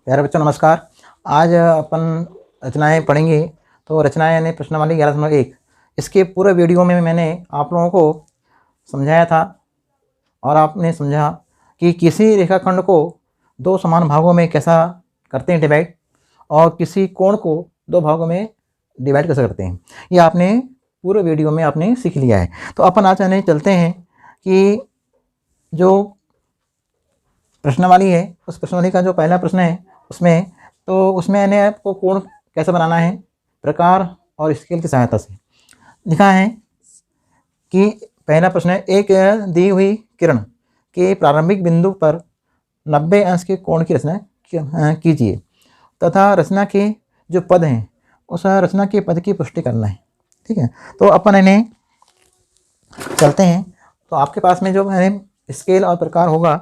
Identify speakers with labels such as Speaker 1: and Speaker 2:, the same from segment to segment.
Speaker 1: प्यारे बच्चों नमस्कार। आज अपन रचनाएं पढ़ेंगे। तो रचनाएं यानी प्रश्नावली 11.1। इसके पूरे वीडियो में मैंने आप लोगों को समझाया था और आपने समझा कि किसी रेखाखंड को दो समान भागों में कैसा करते हैं डिवाइड, और किसी कोण को दो भागों में डिवाइड कैसे करते हैं। ये आपने पूरे वीडियो में आपने सीख लिया है। तो अपन आज चलते हैं कि जो प्रश्नावली है उस प्रश्नावली का जो पहला प्रश्न है उसमें मैंने आपको कोण कैसे बनाना है प्रकार और स्केल की सहायता से लिखा है कि पहला प्रश्न है, एक दी हुई किरण के प्रारंभिक बिंदु पर 90 अंश के कोण की रचना कीजिए तथा रचना के जो पद हैं उस रचना के पद की पुष्टि करना है। ठीक है, तो अपन इन्हें चलते हैं। तो आपके पास में जो है स्केल और प्रकार होगा,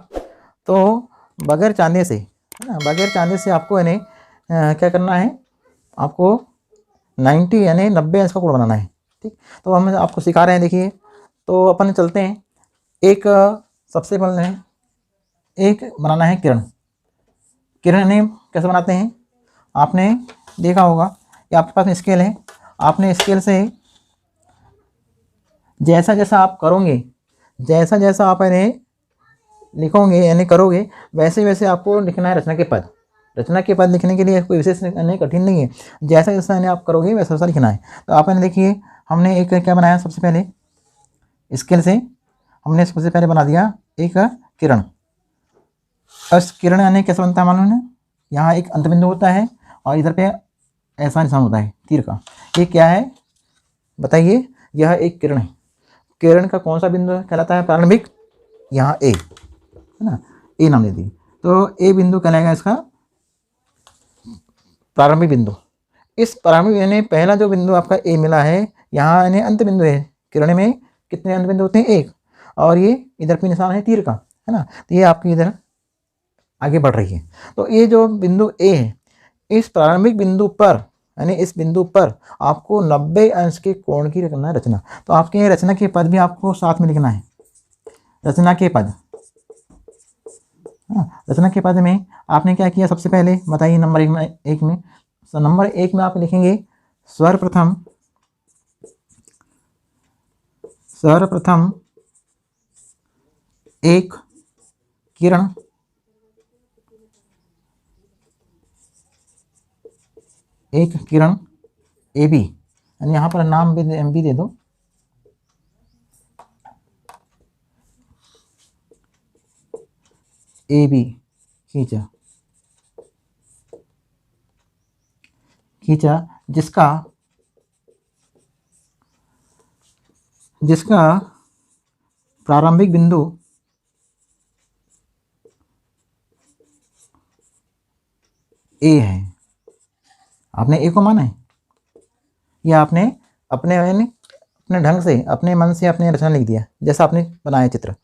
Speaker 1: तो बगैर चांदे से, है ना, बगैर चांदे से आपको इन्हें क्या करना है, आपको 90 यानी 90 अंश का कोण बनाना है। ठीक, तो हम आपको सिखा रहे हैं। देखिए, तो अपन चलते हैं। एक सबसे पहले एक बनाना है किरण। किरण ने कैसे बनाते हैं, आपने देखा होगा कि आपके पास में स्केल है। आपने स्केल से जैसा जैसा आप करोगे, जैसा जैसा आप इन्हें लिखोगे यानी करोगे, वैसे वैसे आपको लिखना है रचना के पद। रचना के पद लिखने के लिए कोई विशेष नहीं, कठिन नहीं है। जैसा जैसा इन्हें आप करोगे वैसा वैसा लिखना है। तो आपने देखिए, हमने एक क्या बनाया, सबसे पहले स्केल से हमने सबसे पहले बना दिया एक किरण। उस किरण यानी कैसे बनता है मालूम है, यहाँ एक अंत बिंदु होता है और इधर पे ऐसा निशान होता है तीर का। ये क्या है बताइए, यह एक किरण है। किरण का कौन सा बिंदु कहलाता है प्रारंभिक, यहाँ ए, है ना, ए नाम दे दी। तो ए बिंदु कहलाएगा इसका प्रारंभिक बिंदु। इस प्रारंभिक यानी पहला जो बिंदु आपका ए मिला है, यहाँ यानी अंत बिंदु है। किरण में कितने अंत बिंदु होते हैं, एक, और ये इधर पे निशान है तीर का, है ना। तो ये आपकी इधर आगे बढ़ रही है। तो ये जो बिंदु ए है, इस प्रारंभिक बिंदु पर यानी इस बिंदु पर आपको 90 अंश के कोण की करना है रचना। तो आपके रचना के पद भी आपको साथ में लिखना है। रचना के पद, रचना के पद में आपने क्या किया, सबसे पहले बताइए नंबर एक में नंबर एक में आप लिखेंगे सर्वप्रथम एक किरण ए बी, यानी यहाँ पर नाम भी दे दो। ए बी खींचा जिसका प्रारंभिक बिंदु ए है। आपने ए को माना है, या आपने अपने ढंग से, अपने मन से अपने रचना लिख दिया जैसा आपने बनाया चित्र।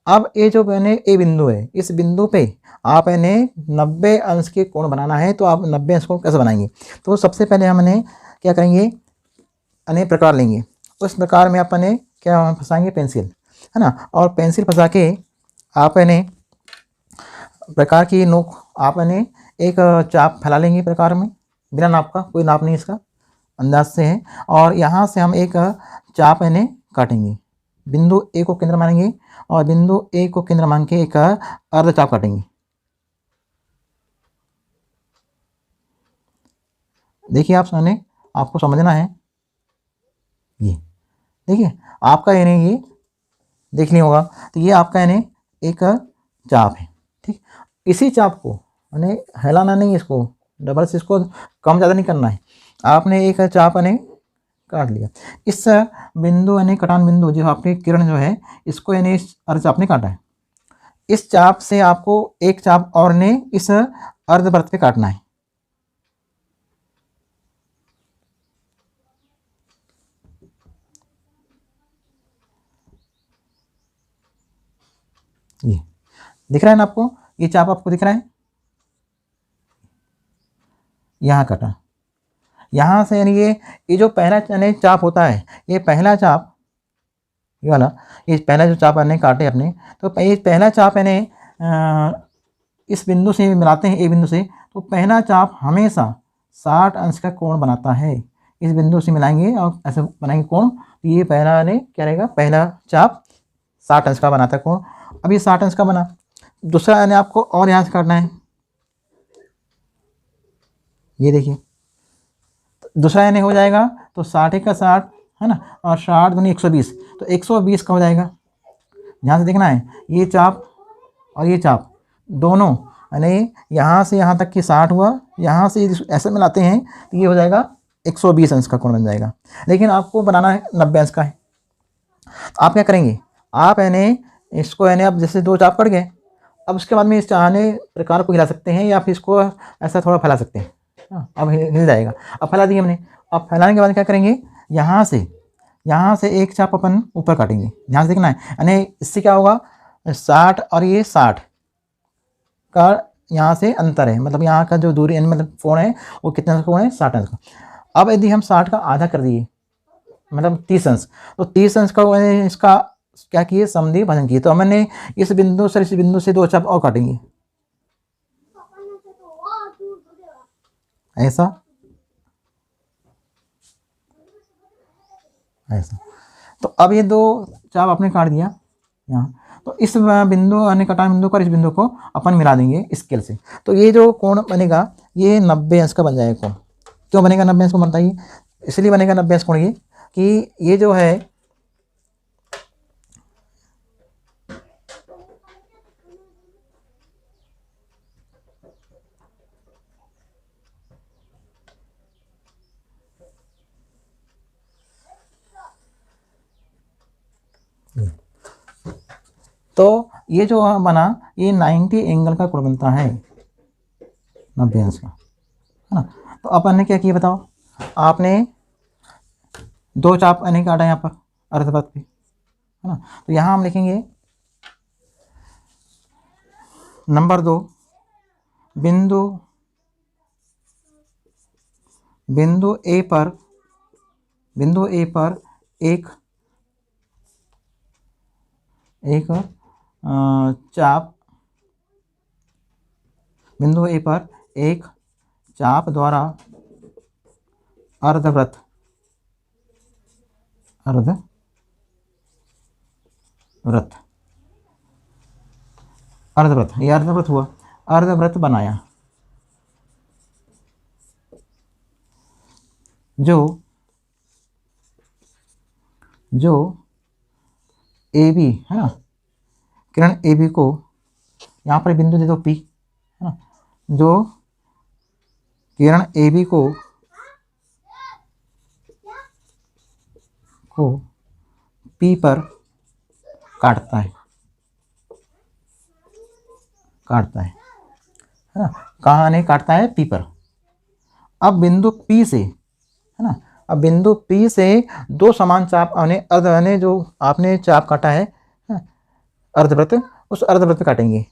Speaker 1: अब ये जो मैंने ए बिंदु है, इस बिंदु पे आप इन्हें 90 अंश के कोण बनाना है। तो आप 90 अंश कोण कैसे बनाएंगे, तो सबसे पहले हम इन्हें क्या करेंगे, अनेक प्रकार लेंगे। उस प्रकार में आप इन्हें क्या फंसाएंगे, पेंसिल, है ना। और पेंसिल फंसा के आप इन्हें प्रकार की नोक, आप इन्हें एक चाप फैला लेंगे प्रकार में, बिना नाप का, कोई नाप नहीं इसका, अंदाज से है। और यहाँ से हम एक चाप इन्हें काटेंगे, बिंदु ए को केंद्र मानेंगे और बिंदु ए को केंद्र मान के एक अर्ध चाप काटेंगे। देखिए, आप सामने आपको समझना है। ये देखिए, आपका यानी ये देख लिया होगा। तो ये आपका यानी एक चाप है। ठीक, इसी चाप को यानी हिलाना नहीं, इसको डबल से इसको कम ज़्यादा नहीं करना है। आपने एक चाप यानी काट लिया। इस बिंदु यानी कटान बिंदु जो आपकी किरण जो है, इसको यानी इस अर्ध चाप ने काटा है। इस चाप से आपको एक चाप और ने इस अर्धवृत्त पे काटना है। ये दिख रहा है ना आपको, ये चाप आपको दिख रहा है, यहाँ काटा। यहाँ से यानी ये जो पहला यानी चाप होता है, ये पहला चाप, ये वाला, ये पहला जो चाप हमने काटे अपने, तो ये पहला चाप यानी इस बिंदु से मिलाते हैं, ए बिंदु से, तो पहला चाप हमेशा 60 अंश का कोण बनाता है। इस बिंदु से मिलाएंगे और ऐसे बनाएंगे कोण, तो ये पहला ने क्या रहेगा, पहला चाप 60 अंश का बनाता है कोण। अब ये 60 अंश का बना, दूसरा ने आपको और यहाँ से काटना है, ये देखिए दूसरा एन हो जाएगा, तो 60 का 60 है ना, और 60 दूनी 120, तो 120 का हो जाएगा। ध्यान से देखना है, ये चाप और ये चाप दोनों यानी यहाँ से यहाँ तक की 60 हुआ, यहाँ से ऐसे मिलाते हैं तो ये हो जाएगा 120 अंश का कोण बन जाएगा। लेकिन आपको बनाना है 90 अंश का है, तो आप क्या करेंगे, आप यानी इसको यानी अब जैसे दो चाप कट गए, अब उसके बाद में इस चाहने प्रकार को हिला सकते हैं या फिर इसको ऐसा थोड़ा फैला सकते हैं। अब हिल जाएगा। अब फैला दिए हमने, अब फैलाने के बाद क्या करेंगे, यहाँ से एक चाप अपन ऊपर काटेंगे। ध्यान से देखना है, यानी इससे क्या होगा, 60 और ये 60 का यहाँ से अंतर है, मतलब यहाँ का जो दूरी मतलब कोण है वो कितना कोण है, 60 अंश का। अब यदि हम 60 का आधा कर दिए मतलब 30 अंश, तो 30 अंश का इसका क्या किए, समद्वि भाजन किए। तो हमने इस बिंदु से दो चाप और काटेंगे, ऐसा ऐसा। तो अब ये दो चाप आपने काट दिया यहाँ, तो इस बिंदु यानी कटान बिंदु को और इस बिंदु को अपन मिला देंगे स्केल से, तो ये जो कोण बनेगा ये 90 अंश का बन जाएगा कोण। क्यों बनेगा 90 अंश को बनता है, इसलिए बनेगा 90 अंश कोण ये कि ये जो है तो ये जो बना ये 90 एंगल का कोण बनता है, 90 अंश का, है ना। तो अपन ने क्या किया बताओ, आपने दो चाप यानी काटा यहाँ पर अर्धवृत्त पे, है ना। तो यहाँ हम लिखेंगे नंबर 2 बिंदु ए पर एक चाप, बिंदु ए पर एक चाप द्वारा अर्धवृत्त ये अर्धवृत्त हुआ, अर्धवृत्त बनाया जो ए बी है ना, किरण ए बी को यहाँ पर बिंदु दे दो पी, है ना, जो किरण ए बी को पी पर काटता है ना, कहाँ नहीं काटता है, पी पर। अब बिंदु पी से, है ना, अब बिंदु पी से दो समान चाप यानी जो आपने चाप काटा है अर्धवृत्त, उस अर्धवृत्त काटेंगे।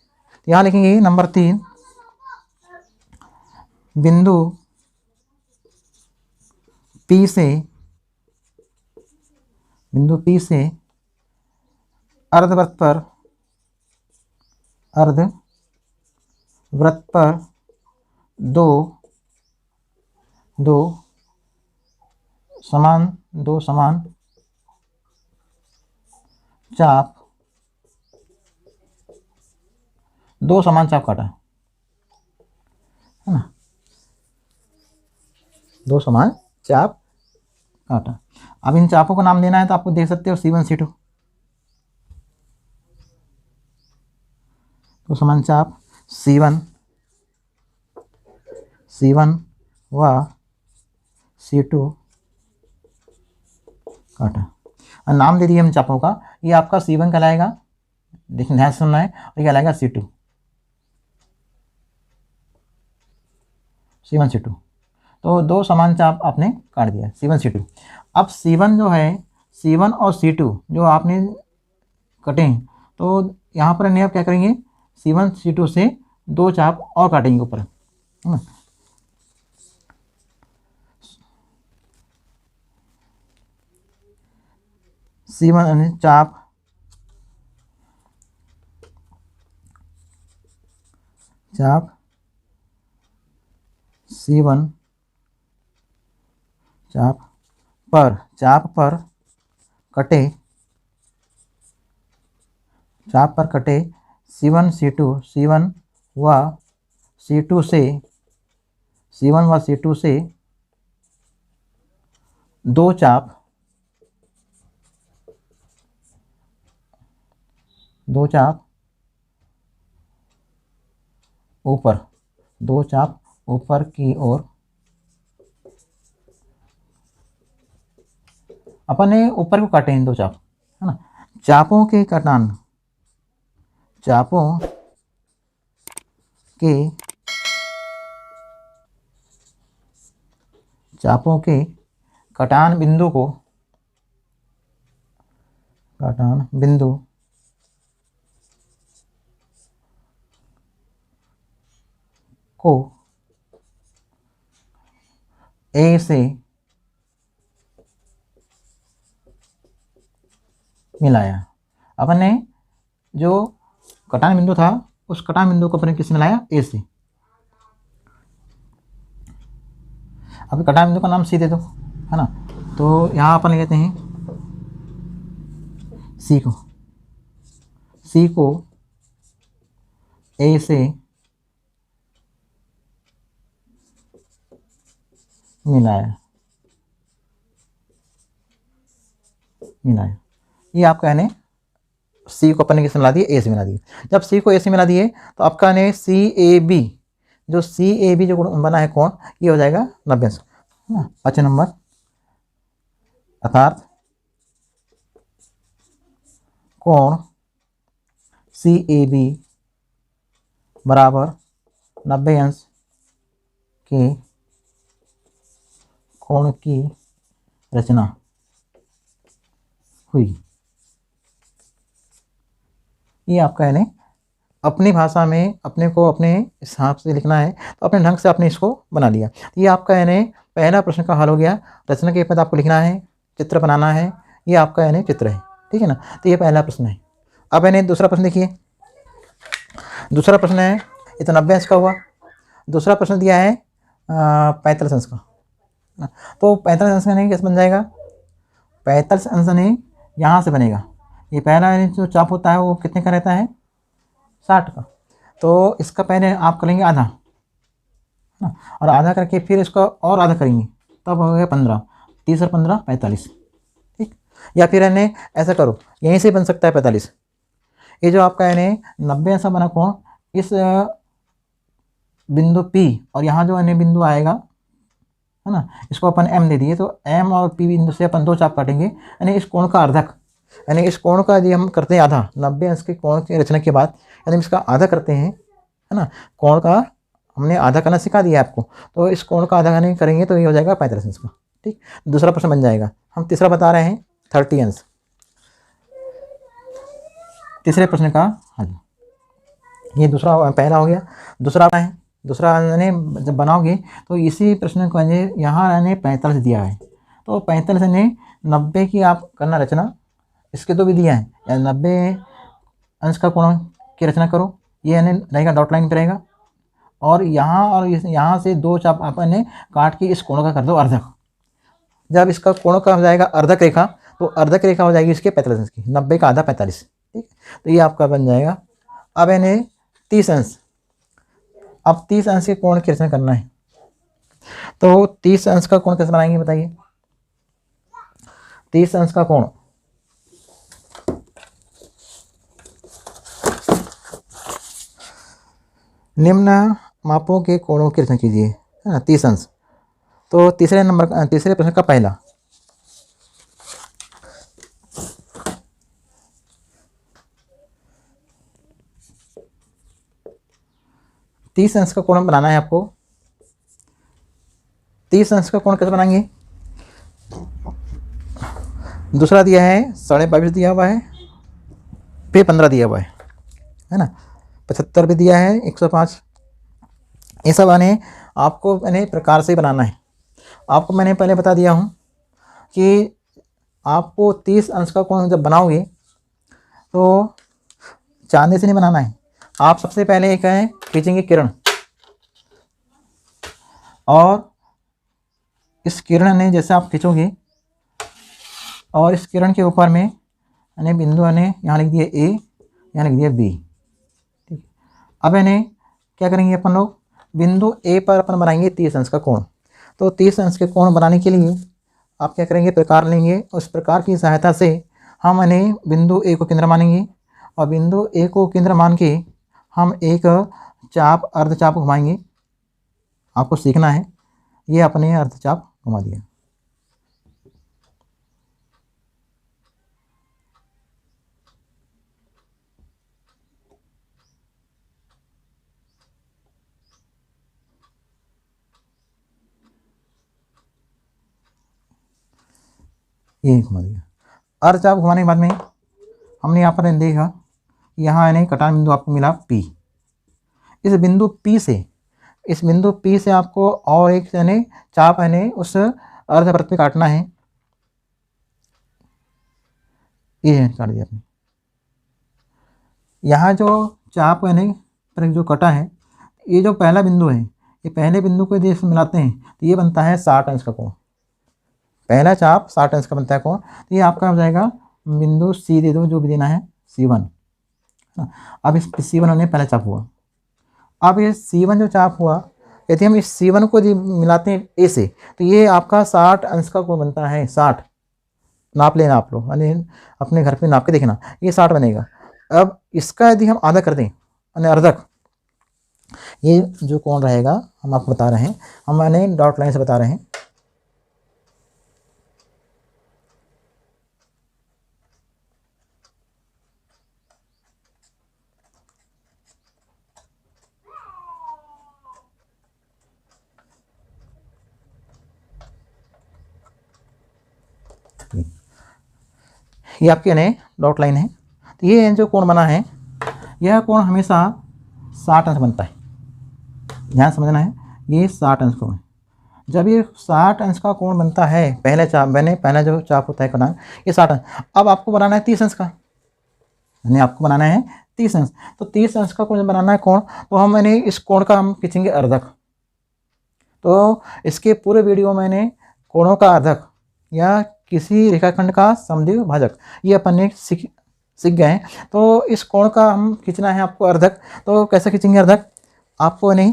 Speaker 1: यहाँ लिखेंगे नंबर 3 बिंदु पी से अर्धवृत्त पर दो समान चाप काटा, है ना, दो समान चाप काटा। अब इन चापों का नाम देना है तो आपको देख सकते हो C1 C2, तो समान चाप C1 व C2 काटा, और नाम दे दिए हम चापों का। ये आपका C1 कहलाएगा, देखिए ध्यान से सुनना है, और ये कहलाएगा C2, C1 C2। तो दो समान चाप आपने काट दिया C1 C2। अब C1 जो है, C1 और C2 जो आपने कटे, तो यहाँ पर नहीं, आप क्या करेंगे, C1 C2 से दो चाप और काटेंगे ऊपर, है ना। C1 चाप C1 चाप पर कटे C1 व C2 से दो चाप ऊपर की ओर, अपन ने ऊपर को काटे हैं दो चाप, है ना। चापों के कटान बिंदु को ए से मिलाया। अपन ने जो कटान बिंदु था उस कटान बिंदु को अपन ने किससे मिलाया? ए से। अब कटान बिंदु का नाम सी दे दो, है ना। तो यहाँ अपन लेते हैं सी को ए से मिलाया। ये आपका है सी को अपन ने किससे मिला दिए? ए से मिला दिए। जब सी को ए से मिला दिए तो आपका ने सी ए बी जो बना है कोण, ये हो जाएगा 90 अंश, है ना। 5 नंबर, अर्थात कोण सी ए बी बराबर 90 अंश के कोण की रचना हुई। ये आपका है अपनी भाषा में अपने को अपने हिसाब से लिखना है, तो अपने ढंग से आपने इसको बना लिया। ये आपका है पहला प्रश्न का हल हो गया। रचना के पद आपको लिखना है, चित्र बनाना है। ये आपका है चित्र है, ठीक है ना। तो ये पहला प्रश्न है। अब दूसरा प्रश्न देखिए। दूसरा प्रश्न है, ये तो 90 अंश का हुआ। दूसरा प्रश्न दिया है 45 अंश का। तो 45 अंश का कैसे बन जाएगा? 45 अंश यहाँ से बनेगा। ये पहला जो चाप होता है वो कितने का रहता है? 60 का। तो इसका पहले आप करेंगे आधा, ना, और आधा करके फिर इसका और आधा करेंगे, तब हो गया 15। 30 और 15 45, ठीक। या फिर ऐसा करो, यहीं से बन सकता है 45। ये जो आपका 90 ऐसा बना कोण, इस बिंदु P और यहाँ जो बिंदु आएगा, है ना, इसको अपन M दे दिए। तो M और P बिंदु से अपन दो चाप काटेंगे, इस कोण का अर्धक, इस कोण का यदि हम करते हैं आधा, 90 अंश के कोण की रचना के बाद यदि इसका आधा करते हैं, है ना, कोण का हमने आधा करना सिखा दिया आपको। तो इस कोण का आधा करेंगे तो ये हो जाएगा 45 अंश का, ठीक। दूसरा प्रश्न बन जाएगा। हम तीसरा बता रहे हैं 30 अंश। तीसरे प्रश्न का हल, ये दूसरा पहला हो गया। दूसरा है, दूसरा जब बनाओगे तो इसी प्रश्न को यहाँ 45 दिया है। तो 45 90 की आप करना रचना, इसके तो भी दिया है, या 90 अंश का कोण की रचना करो। ये रहेगा डॉट लाइन पे रहेगा, और यहाँ से दो चाप अपन काट के इस कोण का कर दो अर्धक। जब इसका कोण का हो जाएगा अर्धक रेखा, तो अर्धक रेखा हो जाएगी इसके 45 अंश की। 90 का आधा 45, ठीक। तो ये आपका बन जाएगा। अब 30 अंश। अब 30 अंश के कोण की रचना करना है। तो 30 अंश का कोण कैसे बनाएंगे बताइए? 30 अंश का कोण, निम्न मापों के कोणों की रचना कीजिए, है ना, 30 अंश। तो तीसरे प्रश्न का पहला, तीस अंश का कोण बनाना है आपको। 30 अंश का कोण कैसे बनाएंगे? दूसरा दिया है 22.5 दिया हुआ है, फिर 15 दिया हुआ है ना। 75 भी दिया है, 105। ये सब आपको प्रकार से बनाना है। आपको मैंने पहले बता दिया हूँ कि आपको 30 अंश का कोण जब बनाओगे तो चांदे से नहीं बनाना है। आप सबसे पहले एक खींचेंगे किरण, और इस किरण ने जैसे आप खींचोगे और इस किरण के ऊपर में यानी बिंदु ने यहाँ लिख दिया ए, यहाँ लिख दिया बी। ठीक, अब इन्हें क्या करेंगे अपन लोग, बिंदु ए पर अपन बनाएंगे 30 अंश का कोण। तो 30 अंश के कोण बनाने के लिए आप क्या करेंगे, प्रकार लेंगे। उस प्रकार की सहायता से हम इन्हें बिंदु ए को केंद्र मानेंगे और बिंदु ए को केंद्र मान के हम एक चाप अर्धचाप घुमाएंगे। आपको सीखना है, ये अपने अर्धचाप घुमा दिया। ये घुमा दिया। अर्धचाप घुमाने के बाद में हमने यहाँ पर देखा, यहाँ यानी कटान बिंदु आपको मिला P। इस बिंदु P से, इस बिंदु P से आपको और एक यानी चाप यानी उस अर्धवृत्त पे काटना है। ये काट दिया आपने। यहाँ जो चाप यानी पर जो कटा है, ये जो पहला बिंदु है, ये पहले बिंदु को यदि इसमें मिलाते हैं तो ये बनता है 60 अंश का कोण। पहला चाप 60 अंश का बनता है कोण। तो ये आपका हो जाएगा बिंदु सी दे दो, जो भी देना है C1। अब इस C1 होने पहला चाप हुआ। अब ये C1 जो चाप हुआ, यदि हम इस C1 को यदि मिलाते हैं ए से तो ये आपका 60 अंश का कोण बनता है। 60 नाप लेना आप लोग, यानी अपने घर पे नाप के देखना, ये 60 बनेगा। अब इसका यदि हम आधा कर दें यानी अर्धक, ये जो कोण रहेगा हम आपको बता रहे हैं, हम यानी डॉट लाइन से बता रहे हैं। ये आपकी यानी डॉट लाइन है। तो ये जो कोण बना है, यह कोण हमेशा 60 अंश बनता है। ध्यान समझना है, ये 60 अंश कोण है। जब ये 60 अंश का कोण बनता है, पहले चाप मैंने पहला जो चाप होता है कटान, ये 60 अंश। अब आपको बनाना है 30 अंश का, यानी आपको बनाना है 30 अंश। तो 30 अंश का कोण बनाना है कोण, तो हम मैंने इस कोण का हम खींचेंगे अर्धक। तो इसके पूरे वीडियो में मैंने कोणों का अर्धक या किसी रेखाखंड का समद्विबाहु भाजक ये अपन ने सीख गए हैं। तो इस कोण का हम खींचना है आपको अर्धक। तो कैसे खींचेंगे अर्धक, आपको नहीं,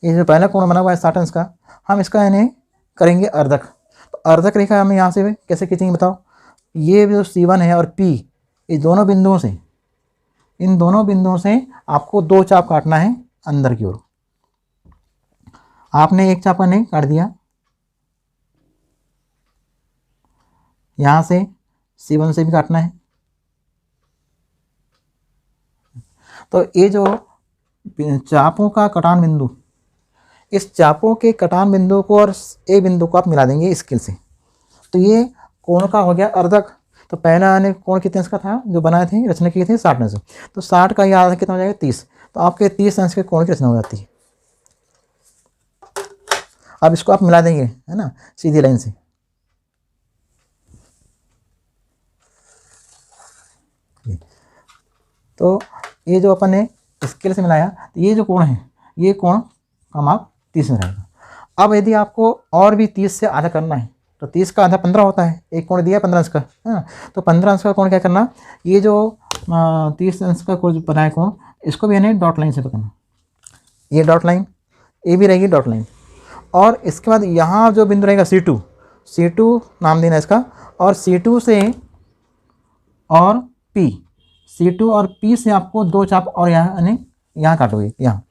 Speaker 1: ये जो पहला कोण बना हुआ है 60 अंश का, हम इसका यानी करेंगे अर्धक। तो अर्धक रेखा हम यहाँ से कैसे खींचेंगे बताओ। ये जो C1 है और P, इस दोनों बिंदुओं से, इन दोनों बिंदुओं से आपको 2 चाप काटना है अंदर की ओर। आपने एक चाप नहीं काट दिया, यहाँ से C1 से भी काटना है। तो ये जो चापों का कटान बिंदु, इस चापों के कटान बिंदु को और ए बिंदु को आप मिला देंगे स्केल से, तो ये कोण का हो गया अर्धक। तो पहला यानी कोण कितने अंश का था जो बनाए थे, रचना किए थे 60 अंश। तो 60 का ये आधा कितना हो जाएगा 30। तो आपके 30 अंश के कोण की रचना हो जाती है। अब इसको आप मिला देंगे, है ना, सीधी लाइन से। तो ये जो अपन ने स्केल से मिलाया, तो ये जो कोण है, ये कोण का माप 30 में रहेगा। अब यदि आपको और भी 30 से आधा करना है, तो 30 का आधा 15 होता है। एक कोण दिया 15 अंश का, है ना। तो 15 अंश का कोण क्या करना, ये जो 30 अंश का कोण बनाया कोण, इसको भी यानी डॉट लाइन से पकड़ना। ये डॉट लाइन, ये भी रहेगी डॉट लाइन। और इसके बाद यहाँ जो बिंदु रहेगा C2 नाम देना इसका, और C2 से और P, C2 और P से आपको 2 चाप और यहाँ यानी यहाँ काटोगे। यहाँ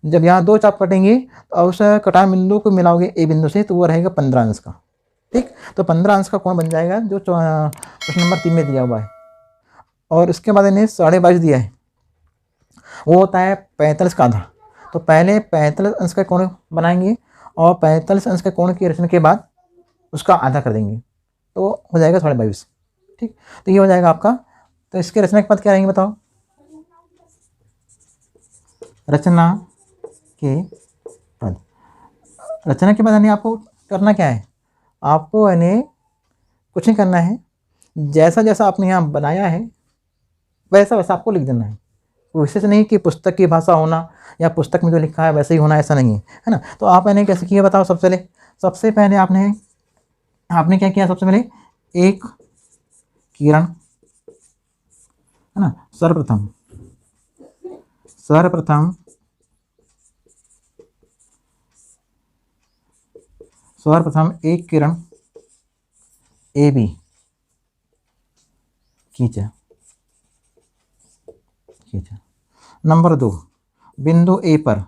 Speaker 1: जब यहाँ 2 चाप कटेंगे तो उस कटान बिंदु को मिलाओगे ए बिंदु से, तो वो रहेगा 15 अंश का। ठीक, तो 15 अंश का कोण बन जाएगा जो प्रश्न नंबर 3 में दिया हुआ है। और इसके बाद इन्हें 22.5 दिया है, वो होता है 45 का आधा। तो पहले 45 अंश का कोण बनाएंगे और 45 अंश के कोण की रचना के बाद उसका आधा कर देंगे, तो हो जाएगा 22.5। ठीक, तो ये हो जाएगा आपका। तो इसके रचना के बाद क्या रहेंगे बताओ। रचना के पद, रचना के बाद यानी आपको करना क्या है, आपको यानी कुछ नहीं करना है, जैसा जैसा आपने यहाँ बनाया है वैसा वैसा आपको लिख देना है। विशेष नहीं कि पुस्तक की भाषा होना या पुस्तक में जो लिखा है वैसे ही होना, ऐसा नहीं है ना। तो आपने कैसे किया बताओ। सबसे पहले आपने क्या किया, सबसे पहले एक किरण, है ना, सर्वप्रथम एक किरण ए बी खींचा। नंबर 2, बिंदु ए पर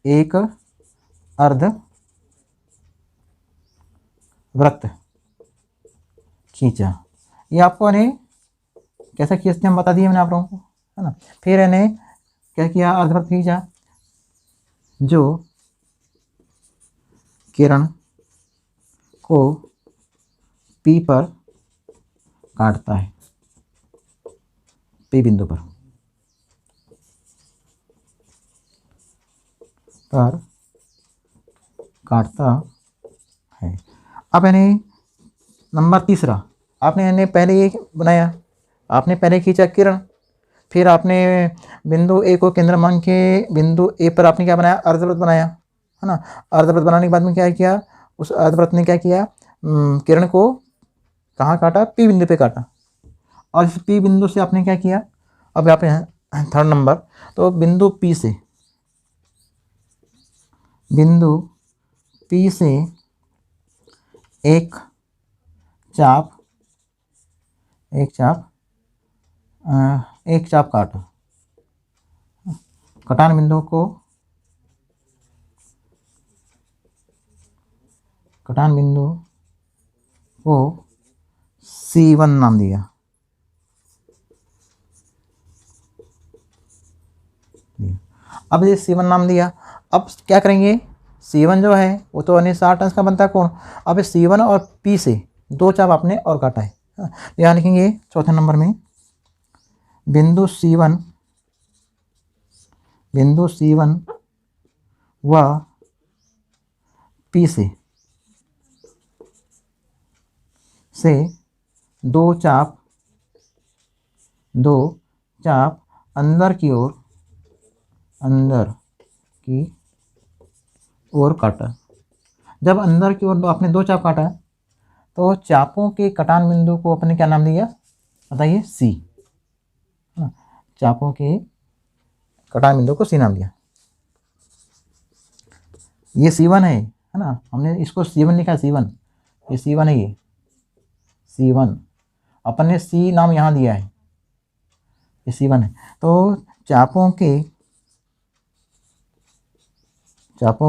Speaker 1: एक अर्ध वृत्त खींचा। ये आपको ने कैसा खींचते हम बता दिए मैंने आप लोगों को, है ना। फिर इन्हें क्या किया, अर्धवृत्त खींचा जो किरण को P पर काटता है, P बिंदु पर काटता है। अब इन्हें नंबर 3 आपने इन्हें पहले ये बनाया, आपने पहले खींचा किरण, फिर आपने बिंदु ए को केंद्र मान के बिंदु ए पर आपने क्या बनाया, अर्धवृत्त बनाया, है ना। अर्धवृत्त बनाने के बाद में क्या किया, उस अर्धवृत्त ने क्या किया, किरण को कहाँ काटा, P बिंदु पे काटा। और इस P बिंदु से आपने क्या किया, अब यहाँ पे 3rd नंबर, तो बिंदु P से एक चाप काटा। कटान बिंदु को C1 नाम दिया। अब ये C1 नाम दिया, अब क्या करेंगे, C1 जो है वो तो 60 अंश का बनता है कोण। अब C1 और P से 2 चाप आपने और काटा है। यहाँ लिखेंगे 4थे नंबर में, बिंदु C1 व P से 2 चाप अंदर की ओर काटा। जब अंदर की ओर आपने 2 चाप काटा तो चापों के कटान बिंदु को अपने क्या नाम दिया बताइए, C। चापों के कटान बिंदु को C नाम दिया। ये C1 है ना, हमने इसको C1 लिखा, C1, ये C1 है, ये C1 अपन ने C नाम यहाँ दिया है, ये C1 है। तो चापों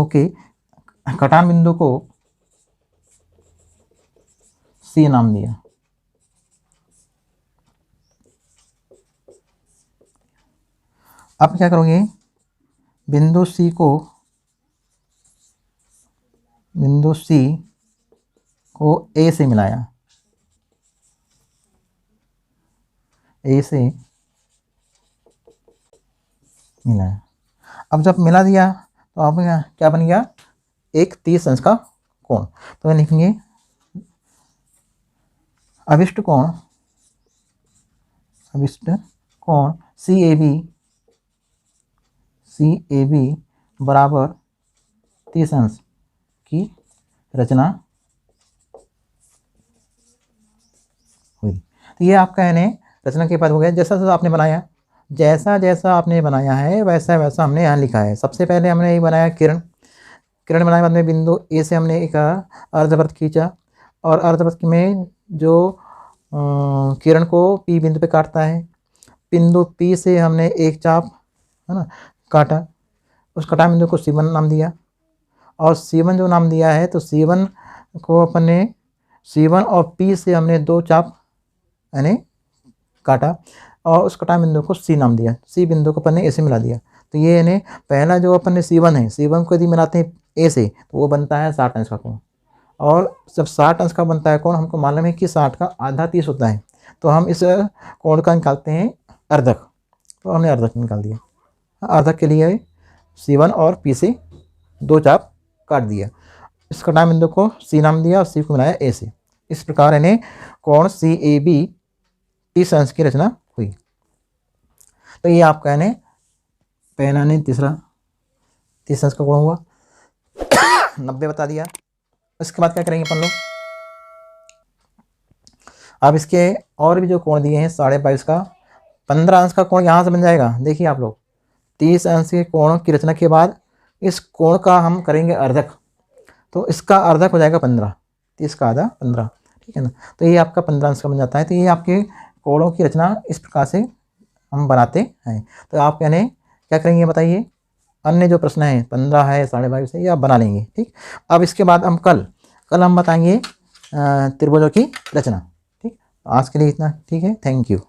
Speaker 1: के कटान बिंदु को C नाम दिया। अब क्या करोगे, बिंदु C को A से मिलाया, अब जब मिला दिया तो अब क्या बन गया, एक 30 अंश का कोण। तो लिखेंगे अभिष्ट कोण CAB बराबर 30 अंश की रचना हुई। तो ये आपका रचना के बाद हो गया। जैसा आपने बनाया है वैसा हमने यहाँ लिखा है। सबसे पहले हमने ये बनाया किरण बनाने के बाद में बिंदु ए से हमने एक अर्धवृत्त खींचा, और अर्धवृत्त में जो किरण को P बिंदु पे काटता है, बिंदु P से हमने एक चाप, है ना, काटा। उस कटा बिंदु को C1 नाम दिया, और C1 जो नाम दिया है तो C1 को अपने C1 और P से हमने 2 चाप यानी काटा, और उस कटा बिंदु को C नाम दिया। C बिंदु को अपन ने A से मिला दिया। तो ये पहला जो अपन ने C1 है, C1 को यदि मिलाते हैं A से तो वो बनता है 60 अंश का कोण। और जब 60 अंश का बनता है कोण, हमको मालूम है कि 60 का आधा 30 होता है, तो हम इस कोण का निकालते हैं अर्धक। तो हमने अर्धक निकाल दिया। अर्धक के लिए C1 और P से 2 चाप काट दिया। इस कटान बिंदु को सी नाम दिया और सी को मिलाया ए से। इस प्रकार इन्हें कोण सी ए बी 30 अंश की रचना हुई। तो ये आपका यानी पहला ने तीसरा 30 अंश का कोण हुआ 90 बता दिया। इसके बाद क्या करेंगे अपन लोग, अब इसके और भी जो कोण दिए हैं 22.5 का 15 अंश का कोण यहाँ से बन जाएगा। देखिए आप लोग 30 अंश के कोण की रचना के बाद इस कोण का हम करेंगे अर्धक, तो इसका अर्धक हो जाएगा 15, 30 का आधा 15, ठीक है ना। तो ये आपका 15 अंश का बन जाता है। तो ये आपके कोणों की रचना इस प्रकार से हम बनाते हैं। तो आप यानी क्या करेंगे बताइए, अन्य जो प्रश्न है 15 है 22.5 है ये आप बना लेंगे, ठीक। अब इसके बाद हम कल हम बताएंगे त्रिभुजों की रचना, ठीक। आज के लिए इतना, ठीक है, थैंक यू।